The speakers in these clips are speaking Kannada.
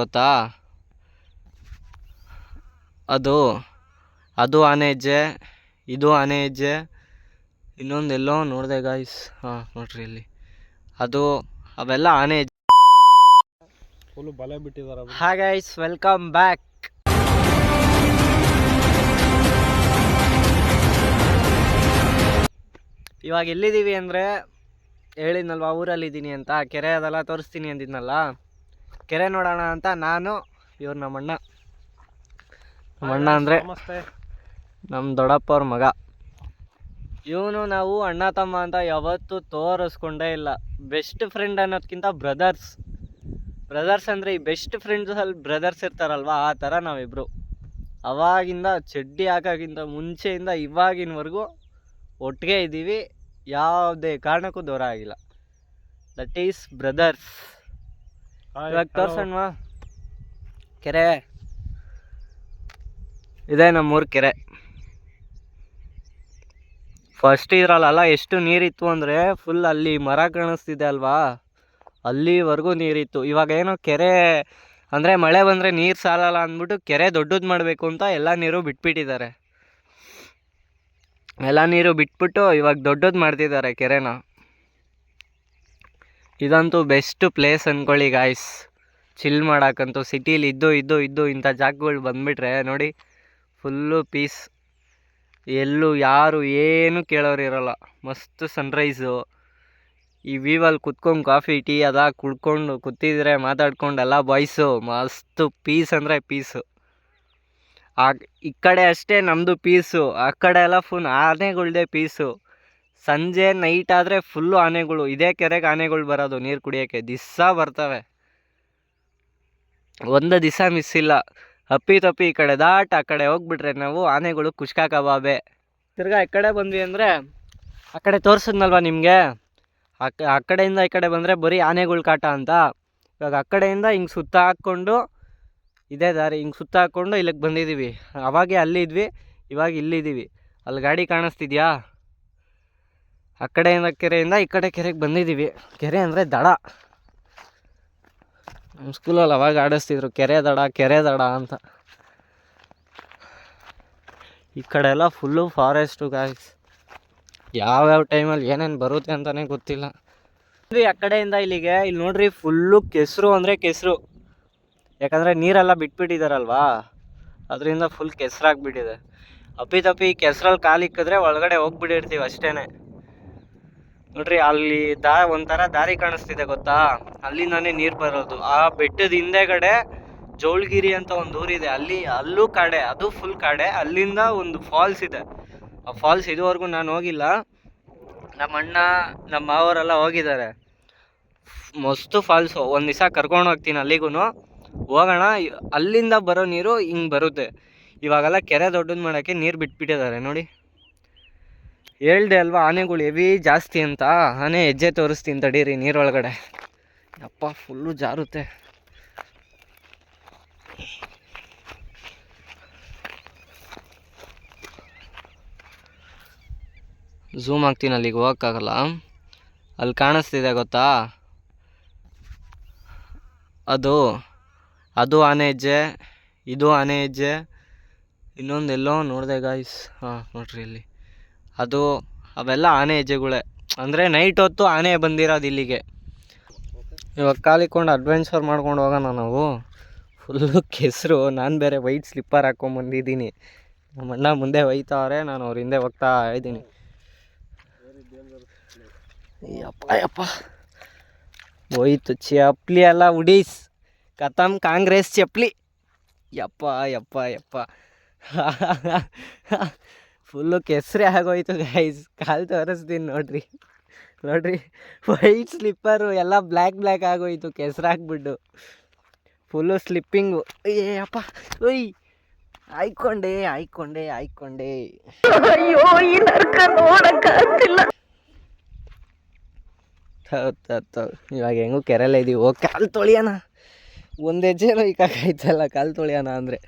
ಗೊತ್ತಾ? ಅದು ಅದು ಆನೆ ಹೆಜ್ಜೆ, ಇದು ಆನೆ ಹೆಜ್ಜೆ, ಇನ್ನೊಂದೆಲ್ಲೋ ನೋಡಿದೆ ಗಾಯ್ಸ್. ನೋಡ್ರಿ ಇಲ್ಲಿ ಅದು ಅವೆಲ್ಲ ಆನೆ ಹೆಜ್ಜೆ. ಫುಲ್ ಬಲೆ ಬಿಟ್ಟಿದ್ದಾರೆ. Hi guys, welcome back. ಇವಾಗ ಎಲ್ಲಿದ್ದೀವಿ ಅಂದರೆ ಹೇಳಿದ್ನಲ್ವ, ಊರಲ್ಲಿದ್ದೀನಿ ಅಂತ. ಕೆರೆ ಅದೆಲ್ಲ ತೋರಿಸ್ತೀನಿ ಅಂದಿದ್ನಲ್ಲ, ಕೆರೆ ನೋಡೋಣ ಅಂತ ನಾನು ಇವ್ರು ನಮ್ಮಣ್ಣ ಅಂದರೆ ನಮ್ಮ ದೊಡ್ಡಪ್ಪ ಅವ್ರ ಮಗ. ಇವನು ನಾವು ಅಣ್ಣ ತಮ್ಮ ಅಂತ ಯಾವತ್ತೂ ತೋರಿಸ್ಕೊಂಡೇ ಇಲ್ಲ. ಬೆಸ್ಟ್ ಫ್ರೆಂಡ್ ಅನ್ನೋದಕ್ಕಿಂತ ಬ್ರದರ್ಸ್ ಅಂದರೆ ಈ ಬೆಸ್ಟ್ ಫ್ರೆಂಡ್ಸಲ್ಲಿ ಬ್ರದರ್ಸ್ ಇರ್ತಾರಲ್ವ, ಆ ಥರ ನಾವಿಬ್ಬರು. ಅವಾಗಿಂದ ಚಡ್ಡಿ ಹಾಕೋಕ್ಕಿಂತ ಮುಂಚೆಯಿಂದ ಇವಾಗಿನವರೆಗೂ ಒಟ್ಟಿಗೆ ಇದ್ದೀವಿ. ಯಾವುದೇ ಕಾರಣಕ್ಕೂ ದೂರ ಆಗಿಲ್ಲ. That is brothers. ಇವಾಗ ತೋರ್ಸಣ್ವಾ ಕೆರೆ. ಇದೇ ನಮ್ಮೂರು ಕೆರೆ. ಫಸ್ಟ್ ಇದ್ರಲ್ಲ ಎಷ್ಟು ನೀರಿತ್ತು ಅಂದರೆ ಫುಲ್ ಅಲ್ಲಿ ಮರ ಕಾಣಿಸ್ತಿದೆ ಅಲ್ವಾ, ಅಲ್ಲಿವರೆಗೂ ನೀರಿತ್ತು. ಇವಾಗ ಏನೋ ಕೆರೆ ಅಂದರೆ ಮಳೆ ಬಂದರೆ ನೀರು ಸಾಲಲ್ಲ ಅಂದ್ಬಿಟ್ಟು ಕೆರೆ ದೊಡ್ಡದು ಮಾಡಬೇಕು ಅಂತ ಎಲ್ಲ ನೀರು ಬಿಟ್ಬಿಟ್ಟಿದ್ದಾರೆ. ಎಲ್ಲ ನೀರು ಬಿಟ್ಬಿಟ್ಟು ಇವಾಗ ದೊಡ್ಡದು ಮಾಡ್ತಿದ್ದಾರೆ ಕೆರೆನ. ಇದಂತೂ ಬೆಸ್ಟ್ ಪ್ಲೇಸ್ ಅಂದ್ಕೊಳ್ಳಿ ಗಾಯ್ಸ್, ಚಿಲ್ ಮಾಡೋಕ್ಕಂತೂ. ಸಿಟೀಲಿ ಇದ್ದು ಇಂಥ ಜಾಗಗಳು ಬಂದುಬಿಟ್ರೆ ನೋಡಿ, ಫುಲ್ಲು ಪೀಸ್. ಎಲ್ಲೂ ಯಾರು ಏನು ಕೇಳೋರು ಇರೋಲ್ಲ. ಮಸ್ತ್ ಸನ್ರೈಸು. ಈ ವ್ಯೂವಲ್ಲಿ ಕುತ್ಕೊಂಡು ಕಾಫಿ ಟೀ ಅದ ಕುಡ್ಕೊಂಡು ಕೂತಿದ್ರೆ ಮಾತಾಡ್ಕೊಂಡೆಲ್ಲ ಬಾಯ್ಸು, ಮಸ್ತು ಪೀಸ್ ಅಂದರೆ ಪೀಸು. ಈ ಕಡೆ ಅಷ್ಟೇ ನಮ್ಮದು ಪೀಸು, ಆ ಕಡೆ ಎಲ್ಲ ಫುಲ್ ಆನೆಗಳ್ದೆ ಪೀಸು. ಸಂಜೆ ನೈಟ್ ಆದರೆ ಫುಲ್ಲು ಆನೆಗಳು. ಇದೇ ಕೆರೆಗೆ ಆನೆಗಳು ಬರೋದು ನೀರು ಕುಡಿಯೋಕ್ಕೆ. ದಿವಸ ಬರ್ತವೆ, ಒಂದು ದಿವಸ ಮಿಸ್ ಇಲ್ಲ. ಅಪ್ಪಿ ತಪ್ಪಿ ಈ ಕಡೆ ದಾಟ್ ಆ ಕಡೆ ಹೋಗ್ಬಿಟ್ರೆ ನಾವು ಆನೆಗಳು ಕುಷ್ಕಾ ಕಬಾಬೆ. ತಿರ್ಗಾ ಈ ಕಡೆ ಬಂದ್ವಿ ಅಂದರೆ, ಆ ಕಡೆ ತೋರಿಸಿದ್ನಲ್ವ ನಿಮಗೆ, ಆ ಕಡೆಯಿಂದ ಈ ಕಡೆ ಬಂದರೆ ಬರೀ ಆನೆಗಳು ಕಾಟ ಅಂತ. ಇವಾಗ ಆ ಕಡೆಯಿಂದ ಹಿಂಗೆ ಸುತ್ತ ಹಾಕ್ಕೊಂಡು, ಇದೇ ದಾರಿ ಹಿಂಗೆ ಸುತ್ತ ಹಾಕ್ಕೊಂಡು ಇಲ್ಲಿಗೆ ಬಂದಿದ್ದೀವಿ. ಅವಾಗೆ ಅಲ್ಲಿದ್ವಿ, ಇವಾಗ ಇಲ್ಲಿದ್ದೀವಿ. ಅಲ್ಲಿ ಗಾಡಿ ಕಾಣಿಸ್ತಿದ್ಯಾ? ಆ ಕಡೆಯಿಂದ ಕೆರೆಯಿಂದ ಈ ಕಡೆ ಕೆರೆಗೆ ಬಂದಿದ್ದೀವಿ. ಕೆರೆ ಅಂದರೆ ದಡ. ನಮ್ಮ ಸ್ಕೂಲಲ್ಲಿ ಅವಾಗ ಆಡಿಸ್ತಿದ್ರು ಕೆರೆ ದಡ ಅಂತ. ಈ ಕಡೆ ಎಲ್ಲ ಫುಲ್ಲು ಫಾರೆಸ್ಟು ಗಾಯ್ಸ್. ಯಾವ್ಯಾವ ಟೈಮಲ್ಲಿ ಏನೇನು ಬರುತ್ತೆ ಅಂತಲೇ ಗೊತ್ತಿಲ್ಲ. ಆ ಕಡೆಯಿಂದ ಇಲ್ಲಿಗೆ ಇಲ್ಲಿ ನೋಡ್ರಿ, ಫುಲ್ಲು ಕೆಸರು ಅಂದರೆ ಕೆಸರು. ಯಾಕಂದರೆ ನೀರೆಲ್ಲ ಬಿಟ್ಬಿಟ್ಟಿದ್ದಾರಲ್ವಾ, ಅದರಿಂದ ಫುಲ್ ಕೆಸರಾಗಿಬಿಟ್ಟಿದೆ. ಅಪ್ಪಿ ಕೆಸರಲ್ಲಿ ಕಾಲಿಕ್ಕಿದ್ರೆ ಒಳಗಡೆ ಹೋಗ್ಬಿಟ್ಟಿರ್ತೀವಿ ಅಷ್ಟೇ. ನೋಡ್ರಿ ಅಲ್ಲಿ ಒಂಥರ ದಾರಿ ಕಾಣಿಸ್ತಿದೆ ಗೊತ್ತಾ, ಅಲ್ಲಿಂದಾನೇ ನೀರು ಬರೋದು. ಆ ಬೆಟ್ಟದ ಹಿಂದೆಗಡೆ ಜೋಳಗಿರಿ ಅಂತ ಒಂದು ಊರಿದೆ, ಅಲ್ಲೂ ಕಾಡೆ, ಅದು ಫುಲ್ ಕಾಡೆ. ಅಲ್ಲಿಂದ ಒಂದು ಫಾಲ್ಸ್ ಇದೆ. ಆ ಫಾಲ್ಸ್ ಇದುವರೆಗೂ ನಾನು ಹೋಗಿಲ್ಲ. ನಮ್ಮ ಅಣ್ಣ ನಮ್ಮ ಮಾವರೆಲ್ಲ ಹೋಗಿದ್ದಾರೆ. ಮಸ್ತು ಫಾಲ್ಸು. ಒಂದು ದಿವಸ ಕರ್ಕೊಂಡು ಹೋಗ್ತೀನಿ ಅಲ್ಲಿಗೂ, ಹೋಗೋಣ. ಅಲ್ಲಿಂದ ಬರೋ ನೀರು ಹಿಂಗೆ ಬರುತ್ತೆ. ಇವಾಗೆಲ್ಲ ಕೆರೆ ದೊಡ್ಡದು ಮಾಡೋಕ್ಕೆ ನೀರು ಬಿಟ್ಬಿಟ್ಟಿದ್ದಾರೆ ನೋಡಿ. ಹೇಳ್ದೆ ಅಲ್ವಾ, ಆನೆಗಳು ಹೆವಿ ಜಾಸ್ತಿ ಅಂತ. ಆನೆ ಹೆಜ್ಜೆ ತೋರಿಸ್ತೀನಿ ತಡೀರಿ ನೀರೊಳಗಡೆ. ಅಪ್ಪ ಫುಲ್ಲು ಜಾರುತ್ತೆ. ಝೂಮ್ ಆಗ್ತೀನಿ, ಅಲ್ಲಿಗೆ ಹೋಗೋಕ್ಕಾಗಲ್ಲ. ಅಲ್ಲಿ ಕಾಣಿಸ್ತಿದೆ ಗೊತ್ತಾ, ಅದು ಆನೆ ಹೆಜ್ಜೆ, ಇದು ಆನೆ ಹೆಜ್ಜೆ, ಇನ್ನೊಂದೆಲ್ಲೋ ನೋಡಿದೆ ಗಾಯ್ಸ್. ನೋಡ್ರಿ ಇಲ್ಲಿ ಅವೆಲ್ಲ ಆನೆ ಹೆಜ್ಜೆಗಳೇ. ಅಂದರೆ ನೈಟ್ ಹೊತ್ತು ಆನೆ ಬಂದಿರೋದು ಇಲ್ಲಿಗೆ. ಇವಾಗ ಕಾಲಿಕೊಂಡು ಅಡ್ವೆಂಚರ್ ಮಾಡ್ಕೊಂಡು ಹೋಗೋಣ ನಾವು. ಫುಲ್ಲು ಕೆಸರು. ನಾನು ಬೇರೆ ವೈಟ್ ಸ್ಲಿಪ್ಪರ್ ಹಾಕ್ಕೊಂಬಂದಿದ್ದೀನಿ. ನಮ್ಮ ಅಣ್ಣ ಮುಂದೆ ಒಯ್ತಾವ್ರೆ, ನಾನು ಅವ್ರ ಹಿಂದೆ ಹೋಗ್ತಾ ಇದ್ದೀನಿ. ಯಪ್ಪ ಹೋಯ್ತು ಚಪ್ಪಲಿ ಎಲ್ಲ ಉಡೀಸ್ ಕತಮ್ ಕಾಂಗ್ರೆಸ್ ಚಪ್ಪಲಿ. ಯಪ್ಪ ಫುಲ್ಲು ಕೆಸರೇ ಆಗೋಯ್ತು ಗೈಸ್. ಕಾಲು ತೋರಿಸ್ತೀನಿ ನೋಡ್ರಿ ವೈಟ್ ಸ್ಲಿಪ್ಪರು ಎಲ್ಲ ಬ್ಲ್ಯಾಕ್ ಆಗೋಯ್ತು ಕೆಸರಾಗ್ಬಿಟ್ಟು. ಫುಲ್ಲು ಸ್ಲಿಪ್ಪಿಂಗು. ಅಪ್ಪ ಒಯ್ ಆಯ್ಕೊಂಡೆ. ಅಯ್ಯೋ ಈ ನರ್ಕ ನೋಡಕ್ಕಾಗ್ತಿಲ್ಲ. ಹೌದು ಇವಾಗ ಹೆಂಗೂ ಕೆರೆಲ್ಲ ಇದೀವಿ. ಹೋಗಿ ಕಾಲು ತೊಳಿಯೋಣ. ಒಂದು ಹೆಜ್ಜೆನೋ ಇಕ್ಕಾಗೈತಲ್ಲ ಕಾಲು ತೊಳಿಯೋಣ ಅಂದರೆ.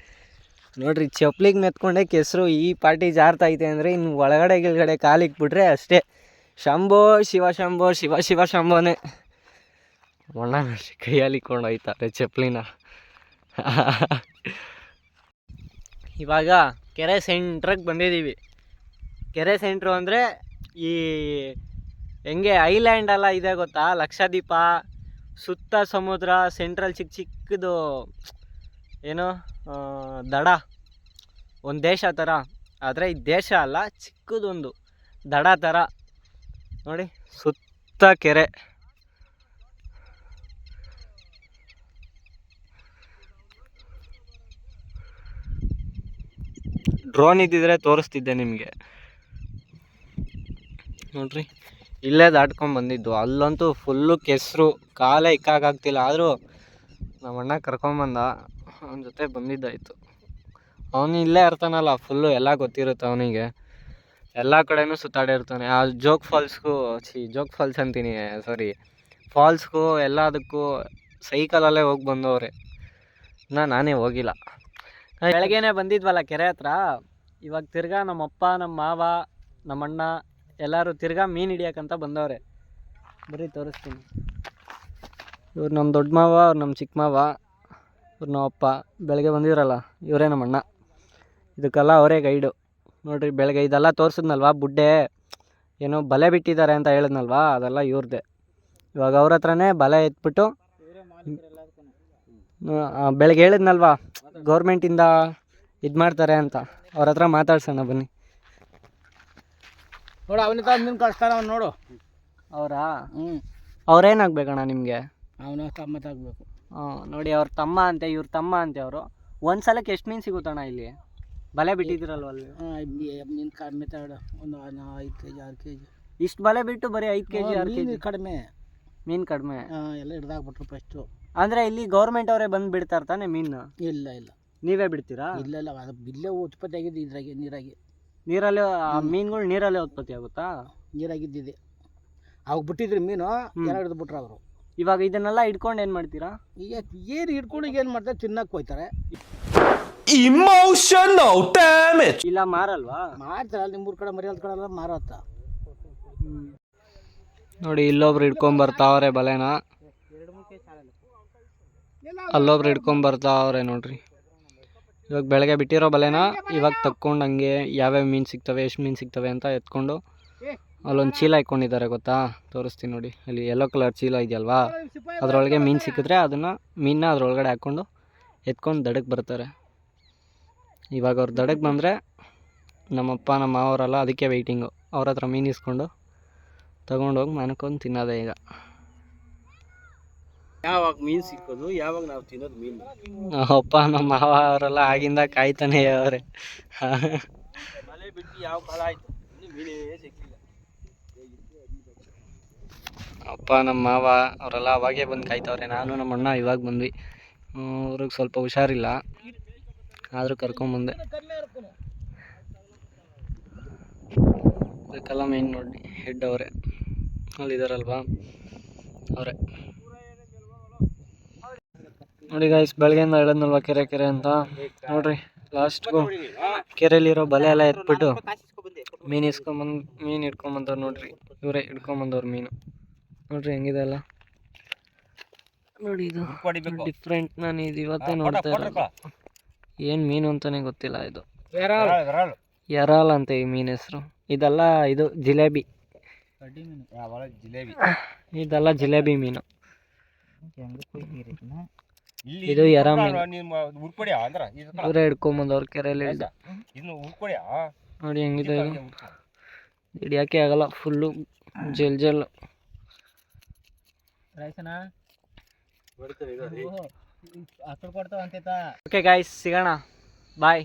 ನೋಡ್ರಿ ಚಪ್ಪಲಿಗೆ ಮೆತ್ಕೊಂಡೆ ಕೆಸರು ಈ ಪಾರ್ಟಿ ಜಾರ್ತೈತೆ ಅಂದರೆ ಇನ್ನು ಒಳಗಡೆ ಕಾಲಿಕ್ಬಿಟ್ರೆ ಅಷ್ಟೇ. ಶಂಭೋ ಶಿವ ಶಂಭೋನೇ. ಒಣ ಕೈಯಲ್ಲಿ ಇಕ್ಕೊಂಡು ಹೋಯ್ತಾರೆ ಚಪ್ಪಲಿನ. ಇವಾಗ ಕೆರೆ ಸೆಂಟ್ರಿಗೆ ಬಂದಿದ್ದೀವಿ. ಕೆರೆ ಸೆಂಟ್ರು ಅಂದರೆ ಈ ಹೆಂಗೆ ಐಲ್ಯಾಂಡ್ ಎಲ್ಲ ಇದೆ ಗೊತ್ತಾ, ಲಕ್ಷದ್ವೀಪ ಸುತ್ತ ಸಮುದ್ರ, ಸೆಂಟ್ರಲ್ ಚಿಕ್ಕ ಚಿಕ್ಕದು ಏನು ದಡ, ಒಂದು ದೇಶ ಥರ. ಆದರೆ ಈ ದೇಶ ಅಲ್ಲ, ಚಿಕ್ಕದೊಂದು ದಡ ಥರ ನೋಡಿ, ಸುತ್ತ ಕೆರೆ. ಡ್ರೋನ್ ಇದ್ದಿದ್ರೆ ತೋರಿಸ್ತಿದ್ದೆ ನಿಮಗೆ. ನೋಡ್ರಿ, ಇಲ್ಲೇ ದಾಟ್ಕೊಂಡು ಬಂದಿದ್ದು. ಅಲ್ಲಂತೂ ಫುಲ್ಲು ಕೆಸರು, ಕಾಲೇ ಇಕ್ಕಾಗ್ತಿಲ್ಲ. ಆದರೂ ನಮ್ಮ ಅಣ್ಣ ಕರ್ಕೊಂಬಂದ, ಅವನ ಜೊತೆ ಬಂದಿದ್ದಾಯಿತು. ಅವನು ಇಲ್ಲೇ ಇರ್ತಾನಲ್ಲ, ಫುಲ್ಲು ಎಲ್ಲ ಗೊತ್ತಿರುತ್ತೆ ಅವನಿಗೆ. ಎಲ್ಲ ಕಡೆನೂ ಸುತ್ತಾಡಿರ್ತಾನೆ. ಆ ಜೋಗ್ ಫಾಲ್ಸ್ ಅಂತೀನಿ, ಸಾರಿ, ಫಾಲ್ಸ್ಗೂ ಎಲ್ಲದಕ್ಕೂ ಸೈಕಲಲ್ಲೇ ಹೋಗಿ ಬಂದವ್ರೆ. ನಾನೇ ಹೋಗಿಲ್ಲ. ಬೆಳಗ್ಗೆನೇ ಬಂದಿದ್ವಲ್ಲ ಕೆರೆ ಹತ್ರ. ಇವಾಗ ತಿರ್ಗಾ ನಮ್ಮಪ್ಪ, ನಮ್ಮ ಮಾವ, ನಮ್ಮಣ್ಣ ಎಲ್ಲರೂ ತಿರ್ಗಾ ಮೀನು ಹಿಡಿಯೋಕ್ಕಂತ ಬಂದವ್ರೆ. ಬರೀ ತೋರಿಸ್ತೀನಿ. ಇವ್ರು ನಮ್ಮ ದೊಡ್ಡ ಮಾವ, ಅವ್ರು ನಮ್ಮ ಚಿಕ್ಕ ಮಾವ, ಇವ್ರು ನಮ್ಮಪ್ಪ. ಬೆಳಗ್ಗೆ ಬಂದಿರಲ್ಲ ಇವರೇ ನಮ್ಮಣ್ಣ. ಇದಕ್ಕೆಲ್ಲ ಅವರೇ ಗೈಡು. ನೋಡಿರಿ, ಬೆಳಗ್ಗೆ ಇದೆಲ್ಲ ತೋರಿಸಿದ್ನಲ್ವ, ಬುಡ್ಡೆ ಏನೋ ಬಲೆ ಬಿಟ್ಟಿದ್ದಾರೆ ಅಂತ ಹೇಳಿದ್ನಲ್ವ, ಅದೆಲ್ಲ ಇವ್ರದ್ದೇ. ಇವಾಗ ಅವ್ರ ಹತ್ರನೇ ಬಲೆ ಎತ್ಬಿಟ್ಟು, ಬೆಳಗ್ಗೆ ಹೇಳಿದ್ನಲ್ವ ಗೌರ್ಮೆಂಟಿಂದ ಇದು ಮಾಡ್ತಾರೆ ಅಂತ, ಅವ್ರ ಹತ್ರ ಮಾತಾಡ್ಸೋಣ ಬನ್ನಿ. ನೋಡು, ಅವನಿಗೆ ಮೀನು ಕಳಿಸ್ತಾನೆ ಅವ್ನು, ನೋಡು. ಅವರಾ? ಅವ್ರೇನಾಗಬೇಕಣ್ಣ ನಿಮಗೆ? ಅವನ ತಮ್ಮ ತಾಗಬೇಕು. ನೋಡಿ, ಅವ್ರ ತಮ್ಮ ಅಂತೆ, ಇವ್ರ ತಮ್ಮ ಅಂತೆ. ಅವರು ಒಂದು ಸಲಕ್ಕೆ ಎಷ್ಟು ಮೀನು ಸಿಗುತ್ತಣ್ಣ ಇಲ್ಲಿ? ಬಲೆ ಬಿಟ್ಟಿದ್ದೀರಲ್ವ ಅಲ್ಲಿ? ಮೀನು ಕಡಿಮೆ ತಗೊಳ್ಳೋ, ಒಂದು 5 kg 6 kg. ಇಷ್ಟು ಬಲೆ ಬಿಟ್ಟು ಬರೀ 5 kg 6 kg ಕಡಿಮೆ. ಮೀನು ಕಡಿಮೆ ಎಲ್ಲ ಹಿಡ್ದಾಕ್ಬಿಟ್ರು ಫಸ್ಟು. ಅಂದರೆ ಇಲ್ಲಿ ಗೌರ್ಮೆಂಟ್ ಅವರೇ ಬಂದು ಬಿಡ್ತಾರೆ ತಾನೆ ಮೀನು? ಇಲ್ಲ ಇಲ್ಲ, ನೀವೇ ಬಿಡ್ತೀರಾ? ಇಲ್ಲ ಇಲ್ಲ, ಅದು ಇಲ್ಲೇ ಉತ್ಪತ್ತಿ ಆಗಿದ್ದು ಇದ್ರಾಗೆ, ನೀರಲ್ಲಿ. ಆ ಮೀನುಗಳು ನೀರಲ್ಲೇ ಉತ್ಪತ್ತಿ ಆಗುತ್ತಾ? ನೀರಾಗಿದ್ದಿದೆ. ಅವಾಗ ಬಿಟ್ಟಿದ್ರಿ ಮೀನು, ಎಲ್ಲ ಹಿಡಿದು ಬಿಟ್ರು ಅವರು. ಇವಾಗ ಇದನ್ನೆಲ್ಲ ಇಟ್ಕೊಂಡು ಏನು ಮಾಡ್ತೀರಾ? ಈಗ ಏನು ಹಿಡ್ಕೊಂಡು ಏನು ಮಾಡ್ತಾರೆ, ತಿನ್ನಕ್ಕೆ ಹೋಯ್ತಾರೆ. Emotional damage. ಇಲ್ಲ ಮಾರಲ್ವಾ? ಮಾಡ್ತಾರೆ, ನಿಮ್ಮೂರ ಕಡೆ ಮರ್ಯಾದ ಕಡೆ ಎಲ್ಲ ಮಾರತ್ತ. ನೋಡಿ, ಇಲ್ಲೊಬ್ರು ಹಿಡ್ಕೊಂಬರ್ತಾವ್ರೆ ಬಲೆನ, ಅಲ್ಲೊಬ್ರು ಹಿಡ್ಕೊಂಬರ್ತಾವ್ರೆ ನೋಡ್ರಿ. ಇವಾಗ ಬೆಳಗ್ಗೆ ಬಿಟ್ಟಿರೋ ಬಲೆನ ಇವಾಗ ತಕ್ಕೊಂಡು ಹಂಗೆ ಯಾವ್ಯಾವ ಮೀನು ಸಿಗ್ತವೆ, ಎಷ್ಟು ಮೀನು ಸಿಗ್ತವೆ ಅಂತ ಎತ್ಕೊಂಡು ಅಲ್ಲೊಂದು ಚೀಲ ಇಟ್ಕೊಂಡಿದ್ದಾರೆ ಗೊತ್ತಾ, ತೋರಿಸ್ತೀನಿ ನೋಡಿ. ಅಲ್ಲಿ ಯೆಲ್ಲೋ ಕಲರ್ ಚೀಲ ಇದೆಯಲ್ವಾ, ಅದರೊಳಗೆ ಮೀನು ಸಿಕ್ಕಿದ್ರೆ ಮೀನನ್ನ ಅದ್ರೊಳಗಡೆ ಹಾಕ್ಕೊಂಡು ಎತ್ಕೊಂಡು ದಡಕ್ಕೆ ಬರ್ತಾರೆ. ಇವಾಗ ಅವ್ರು ದಡಕ್ಕೆ ಬಂದರೆ ನಮ್ಮಪ್ಪ ನಮ್ಮ ಮಾವರೆಲ್ಲ ಅದಕ್ಕೆ ವೆಯ್ಟಿಂಗು. ಅವ್ರ ಹತ್ರ ಮೀನು ಇಸ್ಕೊಂಡು ತಗೊಂಡೋಗಿ ಮನ್ಕೊಂಡು ತಿನ್ನೋದೇ. ಈಗ ಯಾವಾಗ ಮೀನು ಸಿಕ್ಕೋದು, ಯಾವಾಗ ನಾವು ತಿನ್ನೋದು ಮೀನು? ಅಪ್ಪ ನಮ್ಮ ಮಾವ ಅವರೆಲ್ಲ ಆಗಿಂದ ಕಾಯ್ತಾನೆ ಅವರೇ. ಮಳೆ ಬಿಟ್ಟು ಯಾವ ಕಾಲ ಆಯ್ತು, ಮೀನೇ ಸಿಕ್ಕಿಲ್ಲ. ಅಪ್ಪ ನಮ್ಮ ಮಾವ ಅವರೆಲ್ಲ ಅವಾಗೇ ಬಂದು ಕಾಯ್ತವ್ರೆ. ನಾನು ನಮ್ಮ ಅಣ್ಣ ಇವಾಗ ಬಂದ್ವಿ. ಅವ್ರಿಗೆ ಸ್ವಲ್ಪ ಹುಷಾರಿಲ್ಲ, ಆದರೂ ಕರ್ಕೊಂಬಂದೆ. ಇದಕ್ಕೆಲ್ಲ ಮೇನ್ ನೋಡಿ ಹೆಡ್ ಅವರೇ, ಅಲ್ಲಿದ್ದಾರಲ್ವಾ ಅವರೇ. ನೋಡಿ ಗಾಯ್ಸ್, ಬೆಳಗ್ಗೆಯಿಂದ ಹೇಳಿದ್ನಲ್ವ ಕೆರೆ ಅಂತ. ನೋಡ್ರಿ, ಲಾಸ್ಟ್ಗೂ ಕೆರೆಯಲ್ಲಿರೋ ಬಲೆ ಎಲ್ಲ ಎತ್ಬಿಟ್ಟು ಮೀನು ಹಿಡ್ಕೊಂಬಂದವ್ರು ನೋಡ್ರಿ. ಇವರೇ ಹಿಡ್ಕೊಂಬಂದವ್ರು ಮೀನು. ನೋಡ್ರಿ ಹೆಂಗಿದೆ ಅಲ್ಲ. ನೋಡಿ, ಇದು ಡಿಫ್ರೆಂಟ್. ನಾನು ಇದು ಇವತ್ತೇ ನೋಡ್ತಾ ಇರೋದು. ಏನು ಮೀನು ಅಂತಾನೆ ಗೊತ್ತಿಲ್ಲ. ಇದು ಯರಾಲ್ ಅಂತೆ ಈ ಮೀನು ಹೆಸರು. ಇದೆಲ್ಲ ಇದು ಜಿಲೇಬಿ. ಇದೆಲ್ಲ ಜಿಲೇಬಿ ಮೀನು. ಇದು ಯರ ಮೀನು. ಇವರೇ ಹಿಡ್ಕೊಂಬಂದವ್ರು ಕೆರೆಯಲ್ಲಿ. ನೋಡಿ ಹೆಂಗಿದೆ ಇದು. ಹಿಡಿಯೋಕ್ಕೆ ಆಗಲ್ಲ, ಫುಲ್ಲು ಜೆಲ್. ಓಕೆ ಗಾಯ್ಸ್, ಸಿಗೋಣ, ಬಾಯ್.